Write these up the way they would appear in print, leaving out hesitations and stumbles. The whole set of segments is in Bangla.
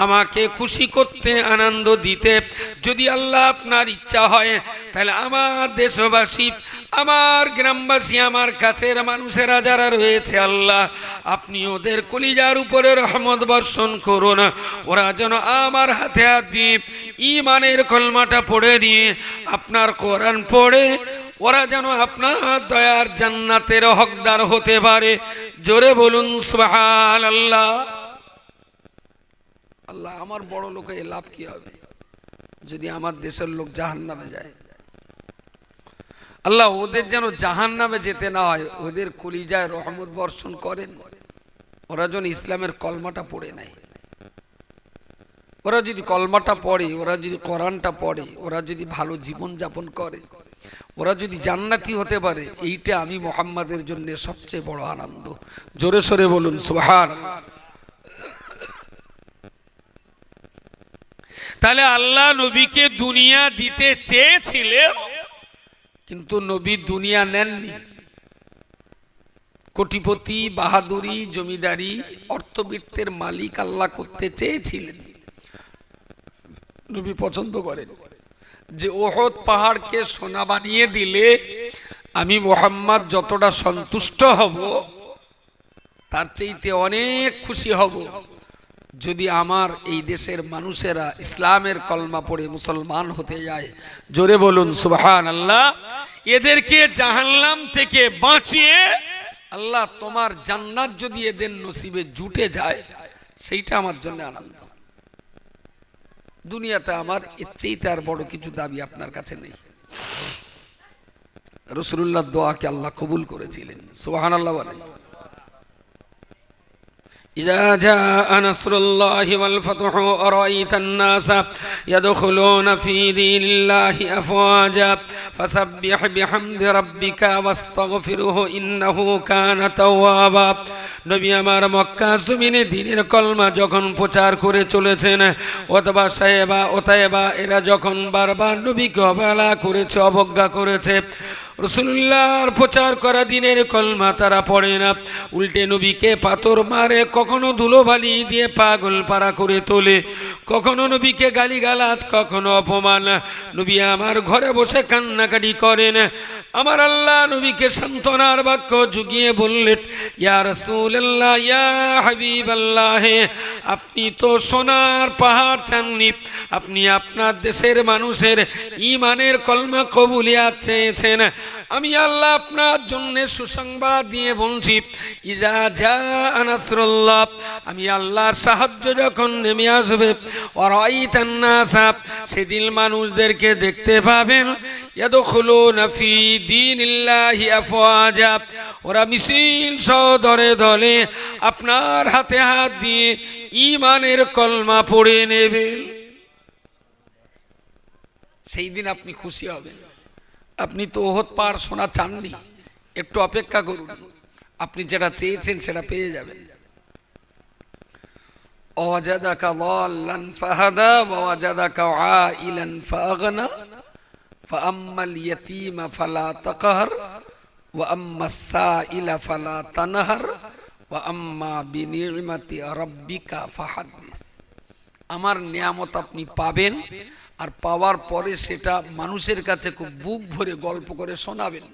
আমাকে খুশি করতে, আনন্দ দিতে। যদি আল্লাহ আপনার ইচ্ছা হয় তাহলে আমার দেশবাসী, আমার গ্রামবাসী, আমার কাছের মানুষেরা যারা রয়েছে আল্লাহ আপনি ওদের কলিজার উপরে রহমত বর্ষণ করুন। ওরা যেন আমার হাতে হাত দিয়ে ঈমানের কলমাটা পড়ে দিয়ে আপনার কোরআন পড়ে ওরা যেন আপনার দয়ার জান্নাতের হকদার হতে পারে। জোরে বলুন সুবহানাল্লাহ। আল্লাহ, আমার বড় লোকে লাভ কি হবে যদি আমার দেশের লোক জাহান্নামে যায়? আল্লাহ ওদের যেন জাহান্নামে যেতে না হয়, ওদের কলিজায় রহমত বর্ষণ করেন। ওরা যেন ইসলামের কলমাটা পড়ে নেয়। ওরা যদি কলমাটা পড়ে, ওরা যদি কোরআনটা পড়ে, ওরা যদি ভালো জীবন যাপন করে, ওরা যদি জান্নাতি হতে পারে, এইটা আমি মুহাম্মাদের জন্য সবচেয়ে বড় আনন্দ। জোরে সোরে বলুন সুবহানাল্লাহ। তাহলে আল্লাহ নবীকে দুনিয়া দিতে চেয়েছিলেন, কিন্তু নবী দুনিয়া নেননি। কোটিপতি, বাহাদুরি, জমিদারি, অর্থবিত্তের মালিক আল্লাহ করতে চেয়েছিলেন। নবী পছন্দ করেন যে ওহদ পাহাড়কে সোনা বানিয়ে দিলে আমি মুহাম্মদ যতটা সন্তুষ্ট হব তার চাইতে অনেক খুশি হব যদি আমার এই দেশের মানুষেরা ইসলামের কলমা পড়ে মুসলমান হতে যায়। জোরে বলুন সুবহানাল্লাহ। এদেরকে জাহান্নাম থেকে বাঁচিয়ে আল্লাহ তোমার জান্নাত যদি এদের নসিবে জুটে যায়, সেইটা আমার জন্য আনন্দ। দুনিয়াতে আমার এর চেয়ে আর বড় কিছু দাবি আপনার কাছে নেই। রাসূলুল্লাহর দোয়াকে আল্লাহ কবুল করেছিলেন। সুবহানাল্লাহ বলেন। إذا جاء نصر الله والفتح ورأيت الناس يدخلون في دين الله أفواجا فسبح بحمد ربك واستغفره إنه كان توابا। নবী আমার মক্কা জমিনে দ্বীনের কলমা যখন প্রচার করে চলেছেন, অথবা সাহেবা ওতায়েবা এরা যখন বারবার নবীকে অবহেলা করেছে, অবজ্ঞা করেছে, রাসূলুল্লাহর প্রচার করা দ্বীনের কলমা তারা পড়ে না, উল্টে নবীকে পাথর মারে, কখনো ধুলোবালি দিয়ে পাগল পারা করে তোলে, কখনো নবীকে গালিগালাজ, কখনো অপমান। নবী আমার ঘরে বসে কান্নাকাটি করেন। আমার আল্লাহ নবীকে সান্ত্বনার বাক্য জুগিয়ে বললেন, ইয়া রাসূলুল্লাহ, ইয়া হাবিবাল্লাহ, আপনি তো সোনার পাহাড় চাননি, আপনি আপনার দেশের মানুষের ঈমানের কলমা কবুলিয়াত চেয়েছেন। আমি আল্লাহ আপনার জন্য সুসংবাদ দিয়ে বলছি, ইজা জাআ নাসরুল্লাহ, আমি আল্লাহর সাহায্য যখন নেমে আসবে, ওয়ারাইতান নাস, সেদিন মানুষদেরকে দেখতে পাবেন, ইয়াদখুলুনা ফি দীনিল্লাহি আফওয়াজা, ওরা মিছিল সহ দলে দলে আপনার হাতে হাত দিয়ে ঈমানের কলমা পড়ে নেবে। সেই দিন আপনি খুশি হবেন। আপনি তো ওহদ পাহাড় সোনা চাননি, একটু অপেক্ষা করুন, আপনি যেটা চেয়েছেন সেটা পেয়ে যাবেন। ওয়াজাদাকা যাল্লান ফাহাদা ওয়াজাদাকা আইলান ফাগনা ফাআম্মাল ইয়াতীমা ফালা তাকহার ওয়া আম্মাস সাইলা ফালা তানহার ওয়া আম্মা বিনি'মাতি রাব্বিকা ফাহাদ্দিস। আমার নিয়ামত আপনি পাবেন, আর পাওয়ার পরে সেটা মানুষের কাছে খুব বুক ভরে গল্প করে শোনাবেন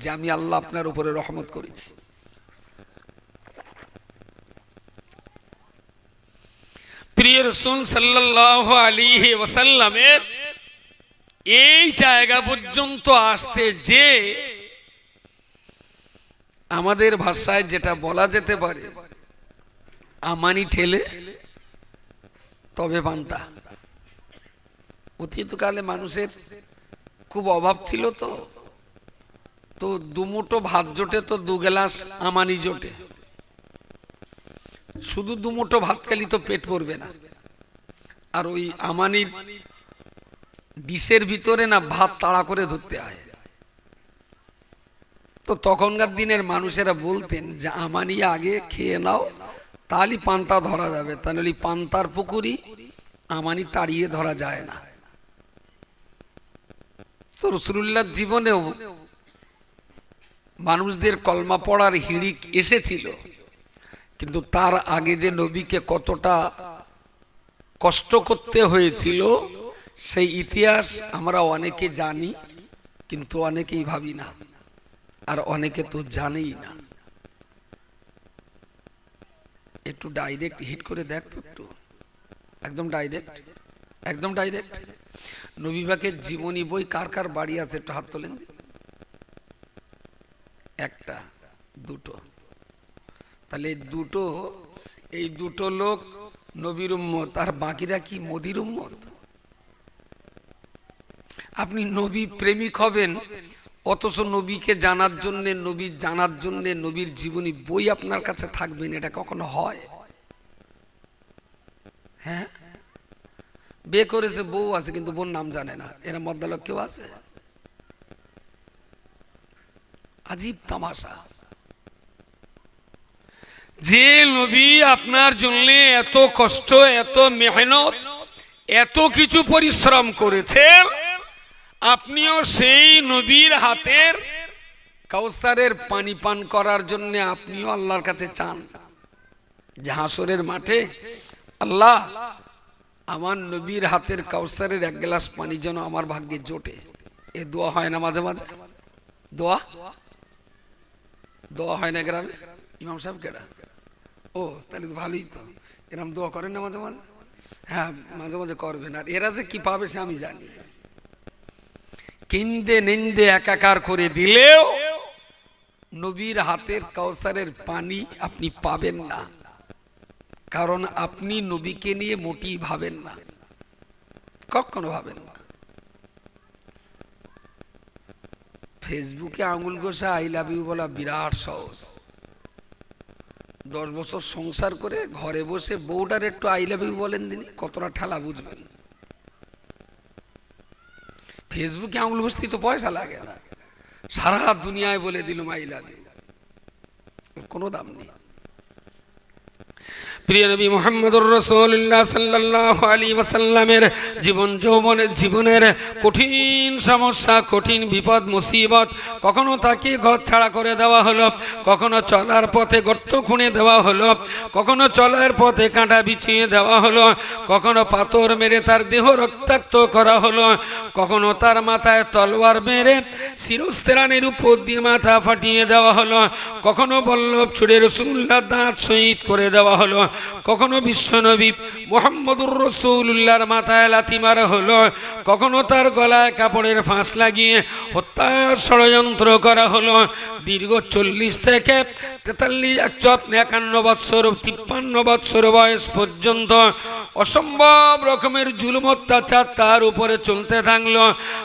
যে আমি আল্লাহ আপনার উপরে রহমত করেছি। প্রিয় রাসূল সাল্লাল্লাহু আলাইহি ওয়াসাল্লামের এই জায়গা পর্যন্ত আসতে যে আমাদের ভাষায় যেটা বলা যেতে পারে, আমানি ঠেলে তবে পান্তা। অতীতকালে মানুষের খুব অভাব ছিল, তো দুমুঠো ভাত জোটে তো দু গ্লাস আমানি জোটে। শুধু দুমুঠো ভাত খালি তো পেট ভরবে না, আর ওই আমানির ডিশের ভিতরে না ভাত তাড়া করে ধরতে হয়। তো তখনকার দিনের মানুষেরা বলতেন যে আমানি আগে খেয়ে নাও, তাহলে পান্তা ধরা যাবে, তাহলে পান্তার পুকুরি আমানি তাড়িয়ে ধরা যায় না। তো রাসূলুল্লাহর জীবনেও মানুষদের কলমা পড়ার হিড়িক এসেছিল, কিন্তু তার আগে যে নবীকে কতটা কষ্ট করতে হয়েছিল সেই ইতিহাস আমরা অনেকে জানি, কিন্তু অনেকেই ভাবি না, আর অনেকে তো জানেই না। একটু ডাইরেক্ট হিট করে দেখ তো, একটু একদম ডাইরেক্ট, একদম ডাইরেক্ট। নবী পাকের জীবনী বই কার কার বাড়ি আছে একটু হাত তোলেন। একটা, দুটো, তাহলে এই দুটো লোক নবীর উম্মত, আর বাকিরা কি মোদির উম্মত? আপনি নবী প্রেমিক হবেন, অথচ নবীকে জানার জন্য, নবীর জানার জন্য নবীর জীবনী বই আপনার কাছে থাকবেন, এটা কখনো হয়? হ্যাঁ, বিয়ে করেছে, বউ আছে, কিন্তু বোন নাম জানে না, এরা মদ্দালক কেউ আছে? আজীব তামাশা। যে নবী আপনার জন্য এত কষ্ট, এত মেহনত, এত কিছু পরিশ্রম করেছেন, আপনিও সেই নবীর হাতের কাউসারের পানি পান করার জন্য আপনিও আল্লাহর কাছে চান যে হাসরের মাঠে আল্লাহ আমার নবীর হাতের কাউসারের এক গ্লাস পানি যেন আমার ভাগ্যে জোটে। এ দোয়া হয় না মাঝে মাঝে? দোয়া হয় না গ্রামে? ইমাম সাহেব কেডা? ও, তাহলে তো ভালোই, তো এরকম দোয়া করেন না মাঝে মাঝে? হ্যাঁ, মাঝে মাঝে করবেন। আর এরা যে কি পাবে সে আমি জানি। কিন্দে নিন্দে একাকার করে দিলেও নবীর হাতের কাউসারের পানি আপনি পাবেন না, কারণ আপনি নবীকে নিয়ে মোটেই ভাবেন না, কখনো ভাবেন না। ফেসবুকে আঙুল ঘষা আই লাভ ইউ বলা বিরাট সহজ। 10 বছর সংসার করে ঘরে বসে বউটার একটু আই লাভ ইউ বলেন দিন, কতটা ঠেলা বুঝবেন। ফেসবুকে আঙুল ঘষতে তো পয়সা লাগে না, সারা দুনিয়ায় বলে দিলাম আই লাভ ইউ, কোনো দাম নেই। প্রিয় নবী মুহাম্মদুর রাসূলুল্লাহ সাল্লাল্লাহু আলাইহি ওয়াসাল্লামের জীবনের কঠিন সমস্যা, কঠিন বিপদ মুসিবত, কখনো তাকে ঘর ছাড়া করে দেওয়া হলো, কখনো চলার পথে গর্ত খুঁড়ে দেওয়া হলো, কখনো চলার পথে কাঁটা বিছিয়ে দেওয়া হলো, কখনো পাথর মেরে তার দেহ রক্তাক্ত করা হলো, কখনো তার মাথায় তলোয়ার মেরে শিরস্ত্রাণের উপর দিয়ে মাথা ফাটিয়ে দেওয়া হলো, কখনো বল্লভ ছুড়ে রাসূলুল্লাহ দাঁত শহীদ করে দেওয়া হলো, কখনো বিশ্বনবী মুহাম্মদুর রাসূলুল্লাহর মাথায় লাথি মারা হলো, কখনো তার গলায় কাপড়ের ফাঁস লাগিয়ে হত্যার ষড়যন্ত্র করা হলো। দীর্ঘ 40 থেকে 43 51 বৎসর 53 বৎসর বয়স পর্যন্ত অসম্ভব রকমের জুলুম অত্যাচার তার উপরে চলতে থাকলো।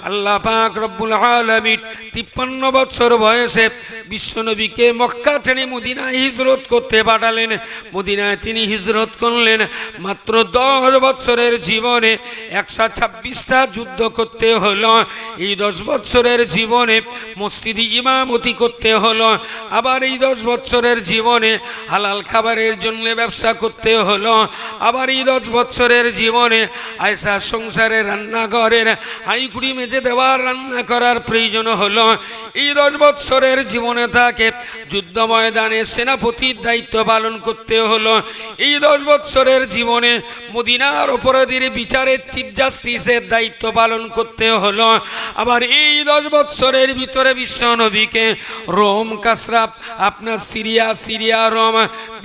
আল্লাহ পাক রব্বুল আলামিন 53 বছর বয়সে বিশ্বনবীকে মক্কা ছেড়ে মদিনায় হিজরত করতে পাঠালেন। মদিনায় তিনি হিজরত করলেন। মাত্র 10 বছরের জীবনে 126টা যুদ্ধ করতে হলো। এই 10 বছরের জীবনে মসজিদে ইমামতি করতে হলো। আবার এই 10 বছরের জীবনে হালাল খাবারের জন্য ব্যবসা করতে হলো। আবার এই 10 বছরের জীবনে আয়েশা সংসারে রান্নাঘরের হাঁড়িকুড়ি মেজে দেওয়ার রান্না করার প্রয়োজন হলো। এই 10 বছরের জীবনে তাকে যুদ্ধ ময়দানে সেনাপতির দায়িত্ব পালন করতে হলো। এই 10 বছরের জীবনে মদিনার অপরাধীর বিচারের চিফ জাস্টিসের দায়িত্ব পালন করতে হলো। আবার এই 10 বছরের ভিতরে বিশ্ব নবীকে রোম, কাসরা, আপনার সিরিয়া, রোম,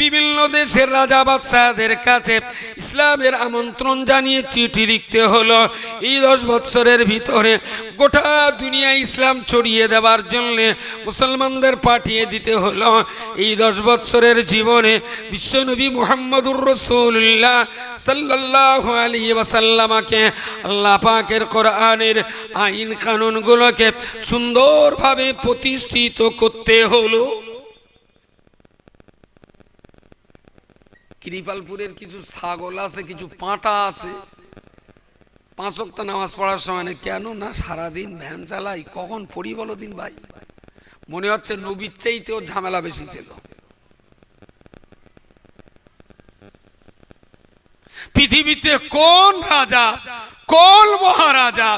বিভিন্ন দেশের রাজা বাদশাহদের কাছে ইসলামের আমন্ত্রণ জানিয়ে চিঠি লিখতে হলো। এই 10 বছরের ভিতরে গোটা দুনিয়া ইসলাম ছড়িয়ে দেওয়ার জন্য মুসলমানদের পাঠিয়ে দিতে হলো। এই 10 বছরের জীবনে বিশ্বনবী মুহাম্মদুর রাসূলুল্লাহ সাল্লাল্লাহু আলাইহি ওয়াসাল্লামকে আল্লাহ পাকের কোরআনের আইন কানুনগুলোকে সুন্দরভাবে প্রতিষ্ঠিত করতে হলো। কৃপালপুরের কিছু ছাগল আছে, কিছু পাঁটা আছে, 5 ওয়াক্ত নামাজ পড়ার সময় না, কেন না সারাদিন ভ্যান চালাই, কখন পড়ি বলো দিন ভাই। মনে হচ্ছে নবীর চাইতেও ঝামেলা বেশি ছিল। পৃথিবীতে কোন রাজা, কোন মহারাজা,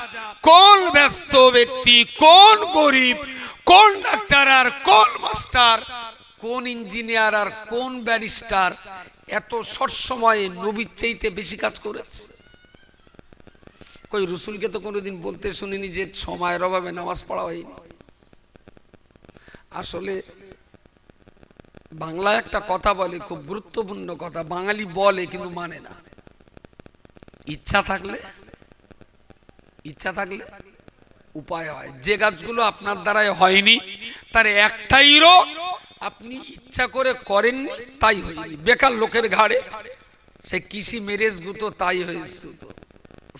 কোন ব্যস্ত ব্যক্তি, কোন গরিব, কোন ডাক্তার আর কোন মাস্টার, কোন ইঞ্জিনিয়ার আর কোন ব্যারিস্টার এত শর্ট সময়ে নবীর চাইতে বেশি কাজ করেছে। কই রসুলকে তো কোনোদিন বলতে শুনিনি যে সময়ের অভাবে নামাজ পড়া হয়নি। আসলে বাংলা একটা কথা বলে, খুব গুরুত্বপূর্ণ কথা, বাঙালি বলে কিন্তু মানে না। ইচ্ছা থাকলে উপায় হয়। যে কাজগুলো আপনার দ্বারাই হয়নি তার একটাই রোগ, আপনি ইচ্ছা করে করেননি তাই হয়নি। বেকার লোকের ঘাড়ে সে কৃষি মেরেজ গুতো তাই হয়েছে,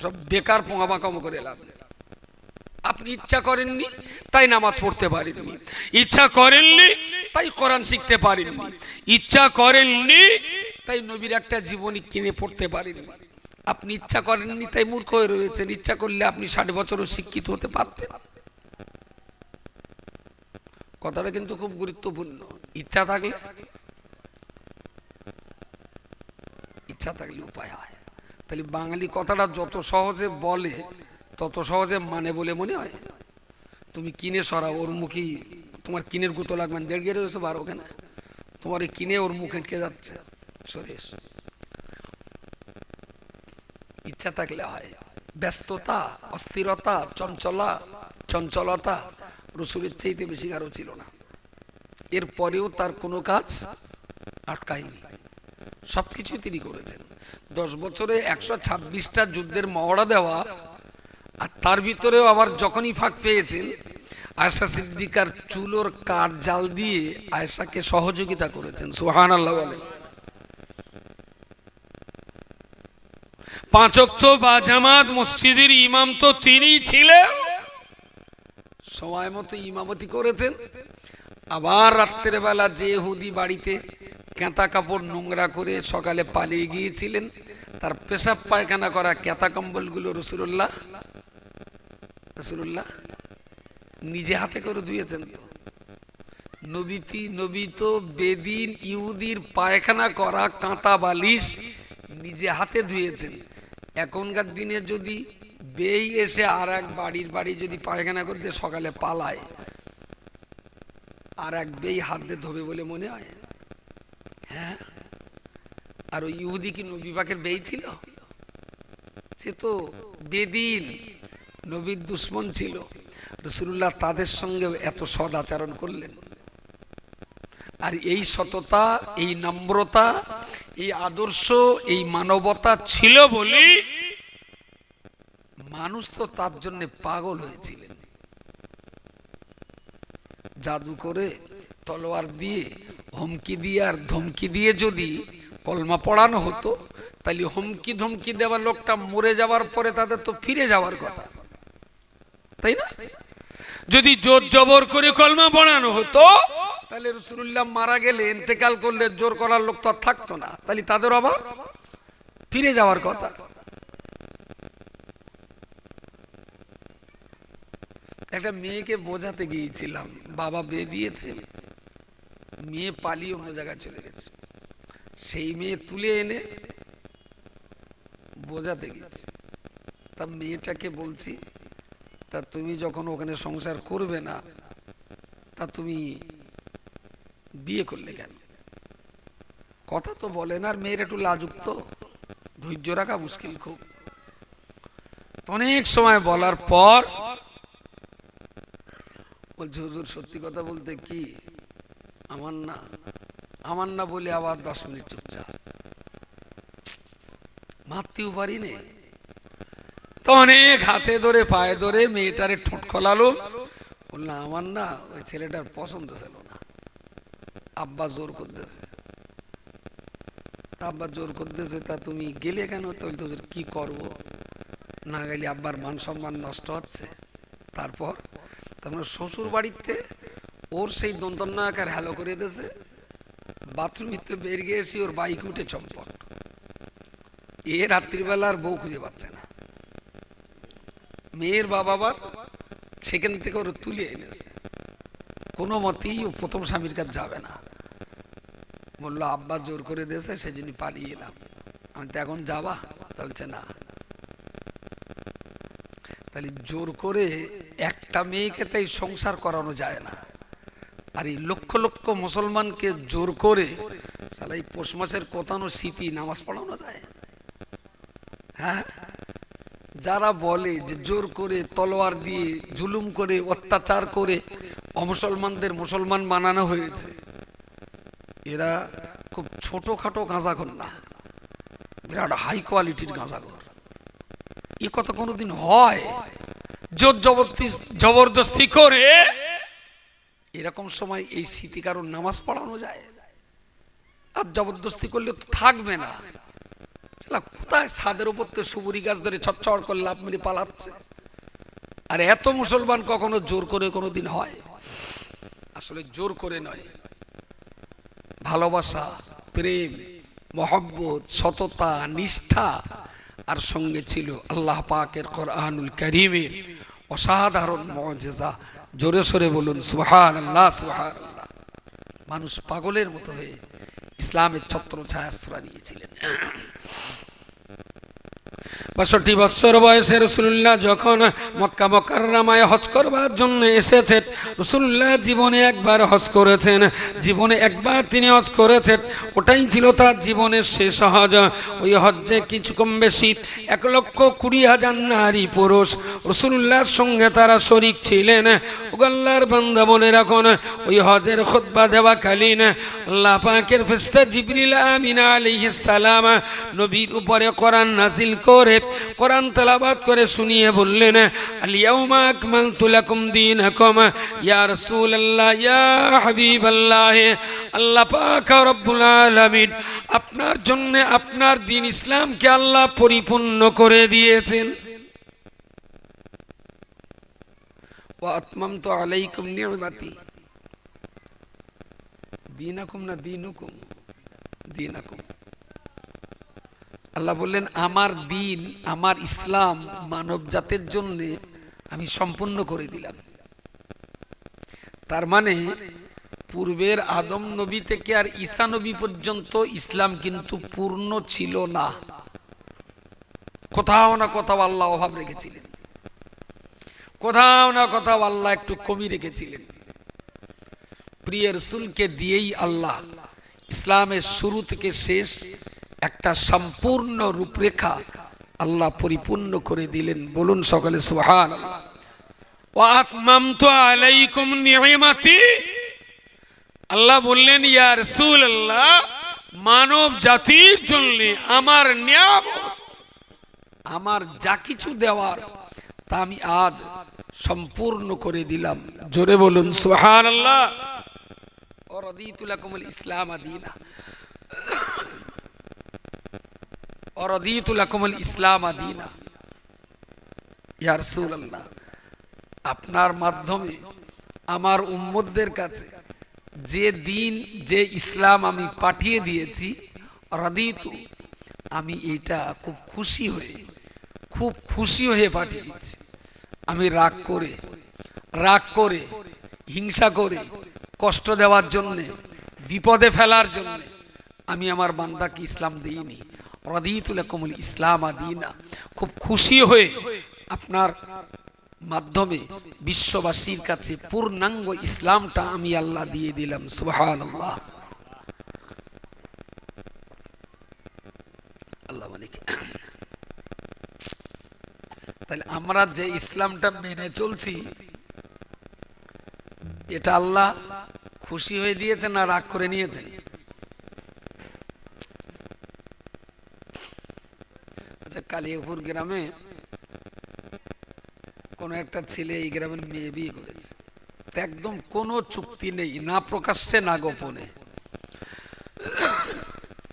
সব বেকার পোঙামাকাম করে লাভ। আপনি ইচ্ছা করেননি তাই নামাজ পড়তে পারেননি, ইচ্ছা করেননি তাই কোরআন শিখতে পারেননি, ইচ্ছা করেননি তাই নবীর একটা জীবনী কিনে পড়তে পারেননি। আপনি ইচ্ছা করেননি তাই মূর্খ হয়ে রয়েছেন। ইচ্ছা করলে আপনি 60 বছরও শিক্ষিত হতে পারতেন। কথাটা কিন্তু খুব গুরুত্বপূর্ণ। ইচ্ছা থাকলে উপায় হয়। তাহলে বাঙালি কথাটা যত সহজে বলে তত সহজে মানে বলে মনে হয়। তুমি কিনে সরাও, ওর মুখে তোমার কিনের গুতো লাগবে, 1.5 গেড়ে হয়েছে 12 কেন, তোমার এই কিনে ওর মুখ এটকে যাচ্ছে, সরে এসো। ইচ্ছা থাকলে হয়। ব্যস্ততা, অস্থিরতা, চঞ্চলতা রসুলের চাইতে বেশি কারো ছিল না। এরপরেও তার কোনো কাজ আটকায়নি, সবকিছু তিনি করেছেন। 10 বছরে 126টা যুদ্ধের মহড়া দেওয়া, আর তার ভিতরেও আবার যখনই ফাঁক পেয়েছেন আয়েশা সিদ্দিকার চুলোর কাঠ জাল দিয়ে আয়েশাকে সহযোগিতা করেছেন। সুবহানাল্লাহ বলেন। 5 ওয়াক্ত বা জামাত মসজিদের ইমাম তো তিনিই ছিলেন, সময় মতো ইমামতি করেছেন। আবার রাত্রের বেলা যে ইহুদি বাড়িতে কেঁতা কাপড় নোংরা করে সকালে পালিয়ে গিয়েছিলেন, তার পেশাব পায়খানা করা কেঁতা কম্বলগুলো রাসূলুল্লাহ নিজে হাতে করে ধুয়েছেন। নবী তো বেদিন ইহুদির পায়খানা করা কাঁথা বালিশ নিজে হাতে ধুয়েছেন। এখনকার দিনে যদি বেই এসে আর এক বাড়ি যদি পায়খানা করতে সকালে পালায়, আর এক বেই হাত দিয়ে ধোবে বলে মনে হয়? হ্যাঁ। আর ওই ইহুদি কি নবী পাকের বেই ছিল? সে তো বেদিন, নবীর দুশ্মন ছিল। রাসূলুল্লাহ তাদের সঙ্গে এত সদ আচরণ করলেন। আর এই সততা, এই নম্রতা, এই আদর্শ, এই মানবতা ছিল বলে মানুষ তো তার জন্য পাগল হয়েছিলেন। জাদু করে, তলোয়ার দিয়ে, হুমকি দিয়ে আর ধমকি দিয়ে যদি কলমা পড়ানো হতো, তাহলে হুমকি ধমকি দেওয়া লোকটা মরে যাওয়ার পরে তাদের তো ফিরে যাওয়ার কথা, তাই না? যদি জোর জবর করে কলমা পড়ানো হতো, তাহলে রাসূলুল্লাহ মারা গেলে, ইন্তেকাল করলে জোর করার লোক তো আর থাকতো না, তাহলে তাদের আবার ফিরে যাওয়ার কথা। একটা মেয়েকে বোঝাতে গিয়েছিলাম, বাবা বিয়ে দিয়েছে, মেয়ে পালিয়ে অন্য জায়গায় চলে গেছে। সেই মেয়ে তুলে এনে বোঝাতে গেছি। তা মেয়েটাকে বলছি, তা তুমি যখন ওখানে সংসার করবে না, তা তুমি বিয়ে করলে কেন? কথা তো বলে না। আর মেয়ের একটু লাজুক, তো ধৈর্য রাখা মুশকিল খুব। অনেক সময় বলার পর বলছে, হুজুর সত্যি কথা বলতে কি আমার না বলে আবার 10 মিনিট চুপচাপ, মারতেও পারি নে। তো অনেক হাতে ধরে পায়ে ধরে মেয়েটারে ঠোঁট খোলালো, বললাম আমার না ওই ছেলেটার পছন্দ ছিল না, আব্বা জোর করতেছে। আব্বা জোর করতেছে, তা তুমি গেলে কেন? তো কি করব, না গেলে আব্বার মান সম্মান নষ্ট হচ্ছে। তারপর তারপর শ্বশুর বাড়িতে ওর সেই দন্তন্নাকার হ্যালো করে দিয়েছে, বাথরুমিতে বের গিয়েছি, ওর বাইক উঠে চম্পট। এ রাত্রিবেলার বউ খুঁজে পাচ্ছে না। মেয়ের বাবা সেখান থেকে ওর তুলে এনেছে, কোনো মতেই ও প্রথম স্বামীর কাছে যাবে না। বললো আব্বা জোর করে দিয়েছে, সেজন্য পালিয়ে এলাম। আমি তো এখন যাবা? বলছে না। তাহলে জোর করে একটা মেয়েকে তাই সংসার করানো যায় না। আর এই লক্ষ লক্ষ মুসলমানকে জোর করে তাহলে এই পৌষ মাসের কোথানো স্মৃতি নামাজ পড়ানো যায়? হ্যাঁ, যারা বলে যে জোর করে তলোয়ার দিয়ে জুলুম করে অত্যাচার করে অমুসলমানদের মুসলমান বানানো হয়েছে, এরা খুব ছোটখাটো গাঁজাখোর না, বিরাট হাই কোয়ালিটির গাঁজাখোর। এ কথা কোনোদিন হয়? জোর জবরদস্তি করে এরকম সময় এই স্মৃতি কারণ নামাজ পড়ানো যায়? আর জবরদস্তি করলে তো থাকবে না। কোথায় ছাদের উপর তো সুবুরি গাছ ধরে ছটছট করে লাফ মেরে পালাচ্ছে। আর এত মুসলমান কখনো জোর করে কোনোদিন হয়? আসলে জোর করে নয়, ভালোবাসা, প্রেম, মহব্বত, সততা, নিষ্ঠা, আর সঙ্গে ছিল আল্লাহ পাকের কোরআনুল কারীমের অসাধারণ মুজিজা। জোরে সোরে বলুন সুবহানাল্লাহ, সুবহানাল্লাহ। মানুষ পাগলের মতো হয়ে ইসলামের ছত্র ছায়াশ্রয় নিয়েছিলেন। ৬২ বছর বয়সে রাসূলুল্লাহ যখন মক্কা মুকাররমায় হজ করবার জন্য এসেছেন, রাসূলুল্লাহ জীবনে একবার হজ করেছেন, জীবনে একবার তিনি হজ করেছেন, ওটাই ছিল তার জীবনের শেষ হজ। ওই হজ্জে কিছু কম বেশি ১,২০,০০০ নারী পুরুষ রাসূলুল্লাহর সঙ্গে তারা শরীক ছিলেন। আল্লাহর বান্দা মনে রাখুন, ওই হজের খুতবা দেওয়াকালীন আল্লাহ পাকের ফেরেশতা জিবরিল আমিন আলাইহিস সালাম নবীর উপরে কোরআন নাযিল করে কোরআন তেলাওয়াত করে শুনিয়ে বললেন, আল ইয়াউমা আকমালতু লাকুম দীনাকুম। ইয়া রাসূলুল্লাহ, ইয়া হাবিবাল্লাহ, আল্লাহ পাক রব্বুল আলামিন আপনার জন্য আপনার দ্বীন ইসলামকে আল্লাহ পরিপূর্ণ করে দিয়েছেন। ওয়া আতমামতু আলাইকুম নি'মাতি। দীনাকুম না দীনুকুম? দীনাকুম। আল্লাহ বললেন আমার দ্বীন, আমার ইসলাম মানব জাতির জন্য আমি সম্পূর্ণ করে দিলাম। তার মানে পূর্বের আদম নবী থেকে আর ঈসা নবী পর্যন্ত ইসলাম কিন্তু পূর্ণ ছিল না। কোথাও না কোথাও আল্লাহ অভাব রেখেছিলেন, কোথাও না কোথাও আল্লাহ একটু কমই রেখেছিলেন। প্রিয় রাসূলকে দিয়েই আল্লাহ ইসলামের শুরু থেকে শেষ একটা সম্পূর্ণ রূপরেখা আল্লাহ পরিপূর্ণ করে দিলেন। বলুন সকলে সুবহানাল্লাহ। ওয়া আতমামতু আলাইকুম নি'মাতি। আল্লাহ বললেন, ইয়া রাসূলুল্লাহ, মানব জাতির জন্য আমার নিয়ামত, আমার যা কিছু দেওয়ার তা আমি আজ সম্পূর্ণ করে দিলাম। জোরে বলুন সুবহানাল্লাহ। ওয়া রাদিতু লাকুমুল ইসলাম দীনা। ইয়া রাসূলুল্লাহ, আপনার মাধ্যমে আমার উম্মতদের কাছে যে দিন, যে ইসলাম আমি পাঠিয়ে দিয়েছি, রাদিতু, আমি এটা খুব খুশি হয়ে পাঠিয়ে দিচ্ছি। আমি রাগ করে হিংসা করে কষ্ট দেওয়ার জন্য, বিপদে ফেলার জন্য আমি আমার বান্দাকে ইসলাম দিইনি। রাদিতু লাকুমুল ইসলাম দীনা, খুব খুশি হয়ে আপনার মাধ্যমে বিশ্ববাসীর কাছে পূর্ণাঙ্গ ইসলামটা আমি আল্লাহ দিয়ে দিলাম। সুবহানাল্লাহ। আল্লাহ মালিক। তাহলে আমরা যে ইসলামটা মেনে চলছি, এটা আল্লাহ খুশি হয়ে দিয়েছেন না রাগ করে নিয়েছেন? আচ্ছা, কালিয়াপুর গ্রামে কোন একটা ছেলে এই গ্রামের মেয়ে বিয়ে করেছে, একদম কোনো চুক্তি নেই, না প্রকাশ্যে না গোপনে।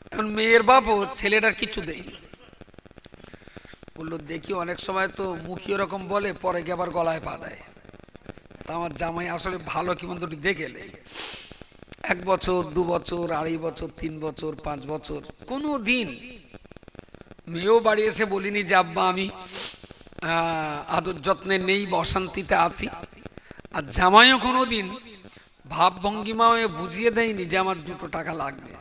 এখন মেয়ের বাপও ছেলেটার কিছু দেয়নি। বললো, দেখি অনেক সময় তো মুখী ওরকম বলে, পরে গিয়ে আবার গলায় পা দেয়। তা আমার জামাই আসলে ভালো কি মন্দ দেখে নেই। 1 বছর, 2 বছর, 2.5 বছর, 3 বছর, 5 বছর, কোনো দিন মেয়েও বাড়ি এসে বলিনি যে আব্বা আমি আদর যত্নে নেই বা অশান্তিতে আছি। আর জামাইও কোনো দিন ভাব ভঙ্গিমা বুঝিয়ে দেয়নি যে আমার 2 টাকা লাগবে।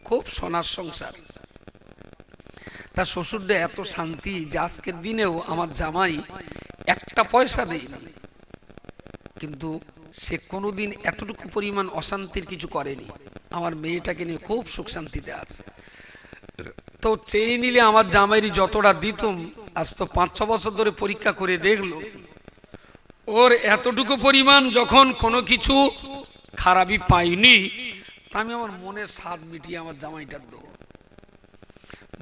খুব সোনার সংসার। তার শ্বশুরদের এত শান্তি যে আজকের দিনেও আমার জামাই 1 পয়সা দেয়নি, কিন্তু সে কোনোদিন এতটুকু পরিমাণ অশান্তির কিছু করেনি। আমার মেয়েটাকে নিয়ে খুব সুখ শান্তিতে আছে। তো চেয়ে নিলে আমার জামাইরি যতটা দিতুম, আজ তো 5-6 বছর ধরে পরীক্ষা করে দেখলো ওর এতটুকু পরিমাণ যখন কোনো কিছু খারাপই পাইনি, আমি আমার মনের স্বাদ মিটিয়ে আমার জামাইটার দেবো।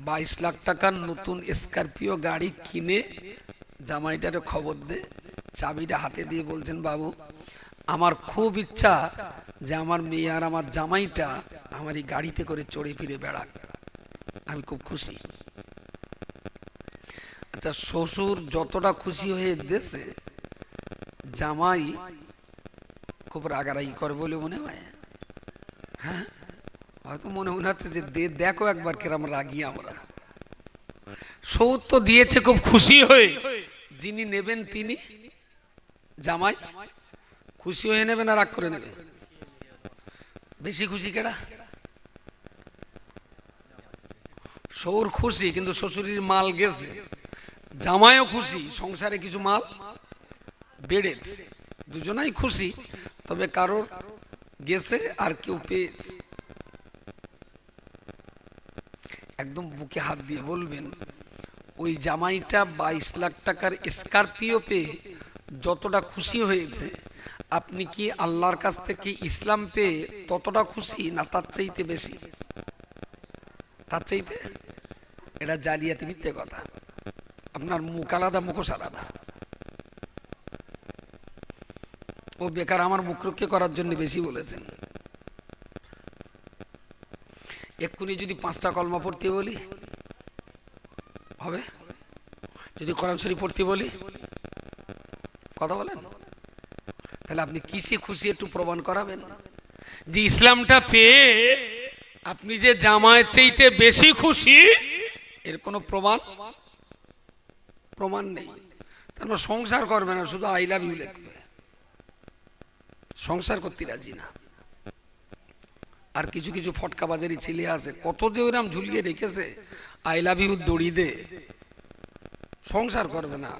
22 লাখ টাকার নতুন স্করপিও গাড়ি কিনে জামাইটারে খবর দে, চাবিটা হাতে দিয়ে বলছেন, বাবু আমার খুব ইচ্ছা যে আমার মেয়ে আর আমার জামাইটা আমার এই গাড়িতে করে চড়ে ফিরে বেড়াক, আমি খুব খুশি। আচ্ছা, শ্বশুর যতটা খুশি হয়ে দেশে, জামাই খুব রাগারাগি করে বলে মনে হয়? হ্যাঁ, হয়তো মনে হচ্ছে যে দেখো একবার কেরাম রাগি আমরা। সৌদ তো দিয়েছে খুব খুশি হয়ে, যিনি নেবেন তিনি জামাই খুশি হয়ে নেবেন আর রাগ করে নেবে? বেশি খুশি কেডা? সৌর খুশি কিন্তু শ্বশুরের মাল গেছে, জামাইও খুশি সংসারে কিছু মাল বেড়েছে, দুজনাই খুশি, তবে কারোর গেছে আর কেউ পেয়েছে। একদম বুকে হাত দিয়ে বলবেন, ওই জামাইটা 22 লাখ টাকার স্করপিও পেয়ে যতটা খুশি হয়েছে, আপনি কি আল্লাহর কাছ থেকে ইসলাম পেয়ে ততটা খুশি না তার চাইতে বেশি? তার চাইতে? এটা জালিয়াতি, মিথ্যে কথা। আপনার মুখ আলাদা, মুখোশ আলাদা। ও বেকার আমার মুখ রক্ষা করার জন্য বেশি বলেছেন। এক্ষুনি যদি 5টা কলমা পড়তে বলি হবে? যদি কোরআন শরীফ পড়তে বলি, কথা বলেন, তাহলে আপনি কিসে খুশি একটু প্রমাণ করাবেন যে ইসলামটা পেয়ে আপনি যে জামায়ের চাইতে বেশি খুশি? এর কোনো প্রমাণ নেই। তারপর সংসার করবে না, শুধু আই লাভ ইউ লিখবে, সংসার করতে রাজি না। আর কিছু কিছু ফটকা বাজারি ছেলে আছে, কত যে ওরাম ঝুলিয়ে রেখেছে আই লাভ ইউ দড়ি দে, সংসার করবে না।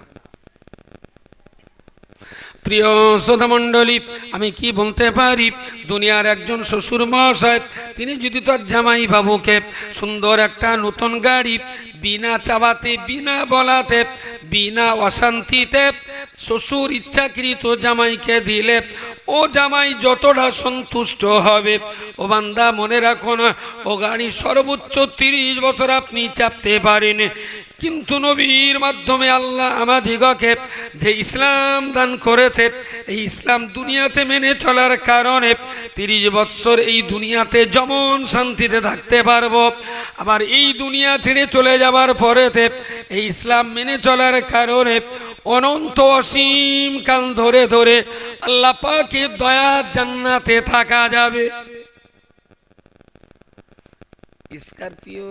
প্রিয় শ্রোতা মণ্ডলী, আমি কি বলতে পারি, দুনিয়ার একজন শ্বশুর মহাশয় তিনি যদি তার জামাই বাবুকে সুন্দর একটা নতুন গাড়ি বিনা চাওয়াতে, বিনা বলাতে, বিনা অশান্তিতে শ্বশুর ইচ্ছাকৃত জামাইকে দিলে ও জামাই যতটা সন্তুষ্ট হবে, ও বান্দা মনে রাখুন, ও গাড়ি সর্বোচ্চ 30 বছর আপনি চাপতে পারেন, কিন্তু নবীর মাধ্যমে আল্লাহ আমাদিগকে যে ইসলাম দান করেছে, এই ইসলাম দুনিয়াতে মেনে চলার কারণে 30 বছর এই দুনিয়াতে যেমন শান্তিতে থাকতে পারবো, আবার এই দুনিয়া ছেড়ে চলে যাবার পরেতে এই ইসলাম মেনে চলার কারণে অনন্ত অসীম কাল ধরে ধরে আল্লাহ পাকের দয়া জান্নাতে থাকা যাবে। স্করপিও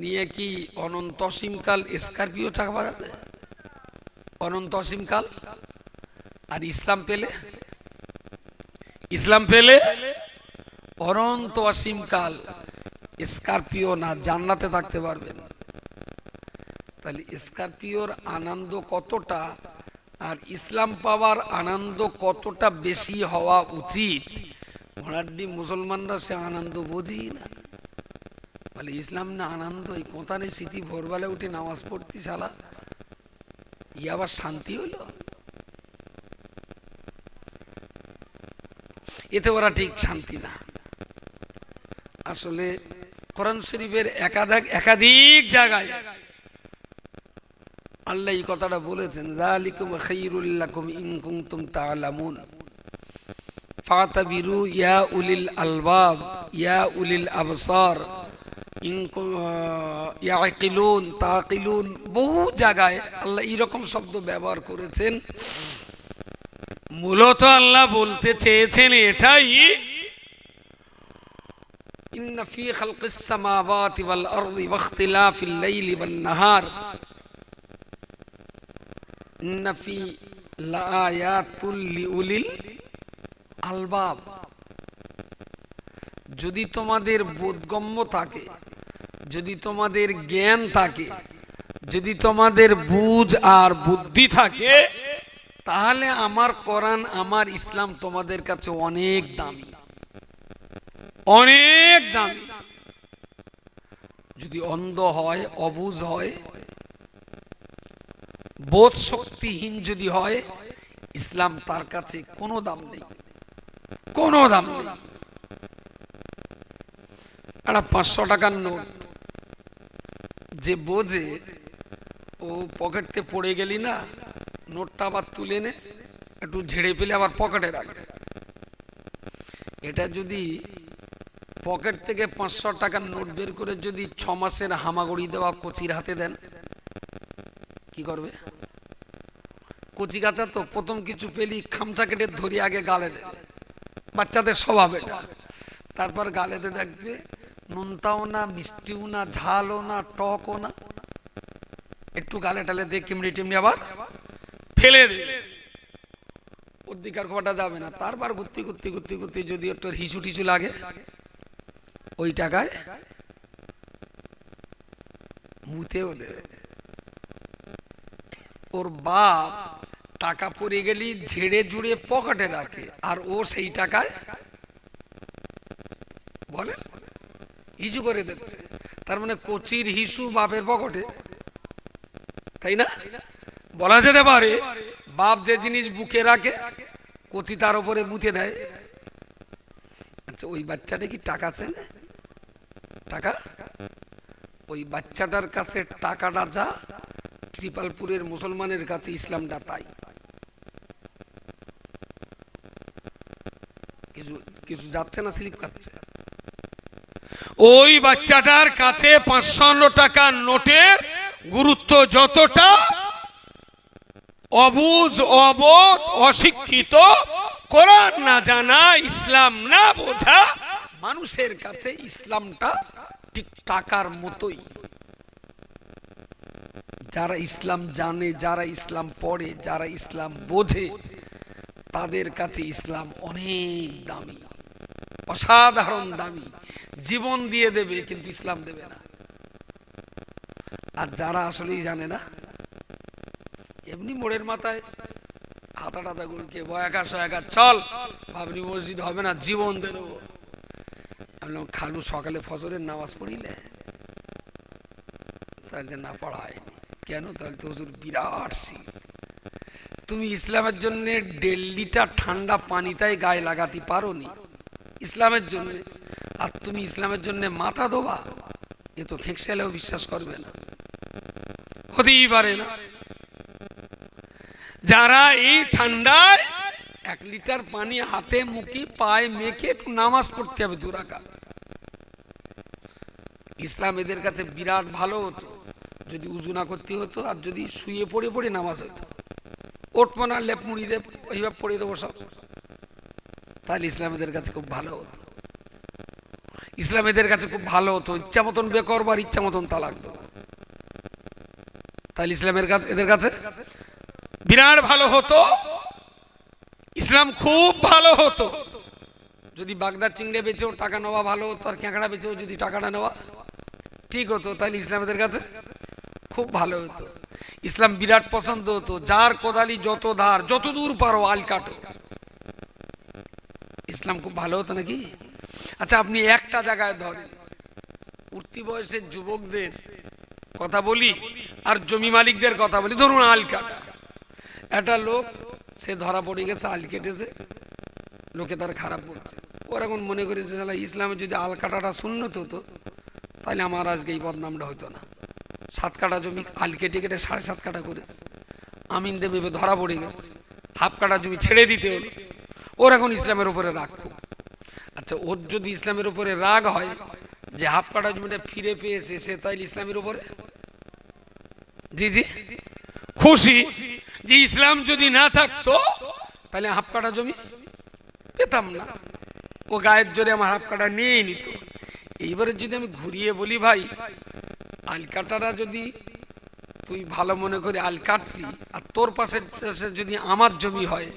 নিয়ে কি অনন্ত অসীমকাল স্করপিও থাকা যাবে? অনন্ত অসীমকাল। আর ইসলাম পেলে অনন্ত অসীমকাল স্করপিও না, জান্নাতে থাকতে পারবেন। তাহলে স্করপিওর আনন্দ কতটা আর ইসলাম পাওয়ার আনন্দ কতটা বেশি হওয়া উচিত? ঘোড়াড্ডি মুসলমানরা সে আনন্দ বুঝি না, বলে ইসলাম না আনন্দ, এই কোথানে স্মৃতি ভোরবেলা উঠে নামাজ পড়তি শালা, ই আবার শান্তি হইল? এতে ওরা ঠিক শান্তি না। আসলে কোরআন শরীফের একাধিক জায়গায় আল্লাহ এই কথাটা বলেছেন, যালিকুম খায়রুল লাকুম ইন কুনতুম তা'লামুন ফাতাবিরু ইয়া উলিল আলবাব ইয়া উলিল আবসার ইয়াকিলুন তাকিলুন। বহু জায়গায় আল্লাহ এইরকম শব্দ ব্যবহার করেছেন। মূলত আল্লাহ বলতে চেয়েছেন এটাই, ইন্না ফি খালকিস সামাওয়াতি ওয়াল আরদি ওয়াখতিলাফিল লাইলি ওয়ান নাহার ইন্না ফি লাআয়াতুল লিউলিল আলবাব। যদি তোমাদের বোধগম্য থাকে, যদি তোমাদের জ্ঞান থাকে, যদি তোমাদের বুঝ আর বুদ্ধি থাকে, তাহলে আমার কোরআন, আমার ইসলাম তোমাদের কাছে অনেক দামি। অনেক দামি। যদি অন্ধ হয়, অবুঝ হয়, বোধ শক্তিহীন যদি হয়, ইসলাম তার কাছে কোনো দাম নেই, কোনো দাম নেই। একটা 500 টাকার নোট যে বোঝে, ও পকেটে পড়ে গেলি না, নোটটা আবার তুলে নে, একটু ঝেড়ে ফেলে আবার পকেটে রাখে। এটা যদি পকেট থেকে 500 টাকার নোট বের করে যদি 6 মাসের হামাগুড়ি দেওয়া কচির হাতে দেন, কি করবে? কচি কাঁচা তো প্রথম কিছু পেলি খামচা কেটে ধরি আগে গালে দেয়, বাচ্চাদের স্বভাব এটা। তারপর গালেতে দেখবে নুনটাও না, মিষ্টিও না, ঝালও না, টকও না, একটু গালে টালে দিয়ে কিমড়ি টিমড়ি আবার ফেলে দেবে, অধিকার কটা যাবে না। তারপর ঘুরতে ঘুরতে ঘুরতে ঘুরতে যদি একটু হিসু টিসু লাগে, ওই টাকায় মুতেও দেবে। ওর বাপ টাকা পড়ে গেলি ঝেড়ে জুড়ে পকেটে রাখে, আর ও সেই টাকায় বলে হিসু করে দিচ্ছে। তার মানে কচির হিসু বাপের পকেটে, তাই না? বলা যেতে পারে বাপ যে জিনিস বুকে রাখে, কচি তার উপরে মুতে দেয়। আচ্ছা, ওই বাচ্চাটা কি টাকা চেনে? টাকা ওই বাচ্চাটার কাছে টাকাটা যা, কৃপালপুরের মুসলমানের কাছে ইসলামটা তাই। কিছু কিছু যাচ্ছে না, স্লিপ খাচ্ছে। ওই বাচ্চাটার কাছে 500 টাকার নোটের গুরুত্ব যতটা, অবুঝ, অবোধ, অশিক্ষিত, কোরআন না জানা, ইসলাম না বোঝা মানুষের কাছে ইসলামটা ঠিক টাকার মতোই। যারা ইসলাম জানে, যারা ইসলাম পড়ে, যারা ইসলাম বোঝে, তাদের কাছে ইসলাম অনেক দামি, অসাধারণ দামি। জীবন দিয়ে দেবে কিন্তু ইসলাম দেবে না। আর যারা আসলেই জানে না, এমনি মোড়ের মাথায় হাতা টাতা গুলকে বয়াকা সয়াকা চল, ভাবনি মসজিদ হবে না, জীবন দিয়ে দেবো। আমি বললাম, খালু সকালে ফজরের নামাজ পড়িলে? তাহলে না, পড়া হয়নি। কেন? তাহলে তো হুজুর বিরাট শীত, তুমি ইসলামের জন্য 1.5 লিটার ঠান্ডা পানি তাই গায়ে লাগাতে পারোনি ইসলামের জন্য, আর তুমি ইসলামের জন্য মাথা দোবা? এ তো খেকশালেও বিশ্বাস করবে না, হতেই পারে না। যারা এই ঠান্ডায় 1 লিটার পানি হাতে মুখে পায়ে মেখে একটু নামাজ পড়তে হবে 2 রাকাত, ইসলাম এদের কাছে বিরাট ভালো হতো যদি উজু না করতে হতো, আর যদি শুয়ে পড়ে পড়ে নামাজ হতো। ওঠবো না, লেপ মুড়ি দেব, ওইভাবে পড়ে দেবো সব, তাহলে ইসলাম এদের কাছে খুব ভালো হতো। ইসলাম এদের কাছে খুব ভালো হতো, ইচ্ছা মতন বিয়ে করবো আর ইচ্ছা মতন তালাক দেবো, তাহলে ইসলামের কাছে, এদের কাছে বিরাট ভালো হতো। ইসলাম খুব ভালো হতো। যদি বাগদার চিংড়ে বেচেও টাকা নেওয়া ভালো হতো, আর ক্যাঁকড়া বেচেও যদি টাকাটা নেওয়া ঠিক হতো, তাহলে ইসলামের কাছে খুব ভালো হতো। ইসলাম বিরাট পছন্দ হতো। যার কোদালি যত ধার, যত দূর পারো আল কাটো, ইসলাম খুব ভালো হতো নাকি? আচ্ছা, আপনি একটা জায়গায় ধরেন, উঠতি বয়সের যুবকদের কথা বলি আর জমি মালিকদের কথা বলি। ধরুন আল কাটা, একটা লোক সে ধরা পড়ে গেছে, আল কেটেছে, লোকে তার খারাপ বলছে। ওর এখন মনে করেছে ইসলামে যদি আল কাটাটা সুন্নত হতো, তাহলে আমার আজকে এই বদনামটা হতো না। 7 কাঠা জমি আল কেটে কেটে 7.5 কাঠা করেছে, আমিন দেবে ধরা পড়ে গেছে, হাফ কাঠা জমি ছেড়ে দিতে হলো। ওর এখন ইসলামের উপরে রাগ খুব। আচ্ছা, ওর যদি ইসলামের উপরে রাগ হয় যে হাফ কাঠা জমিটা ফিরে পেয়েছে, সে তাইলে ইসলামের উপরে জি জি খুশি যে ইসলাম যদি না থাকতো তাহলে হাফ কাঠা জমি পেতাম না, ও গায়ের জোরে আমার হাফ কাঠা নিয়ে নিত। এইবারে যদি আমি ঘুরিয়ে বলি, ভাই আল কাটারা যদি তুই ভালো মনে করে আল কাটবি, আর তোর পাশে যদি আমার জমি হয়,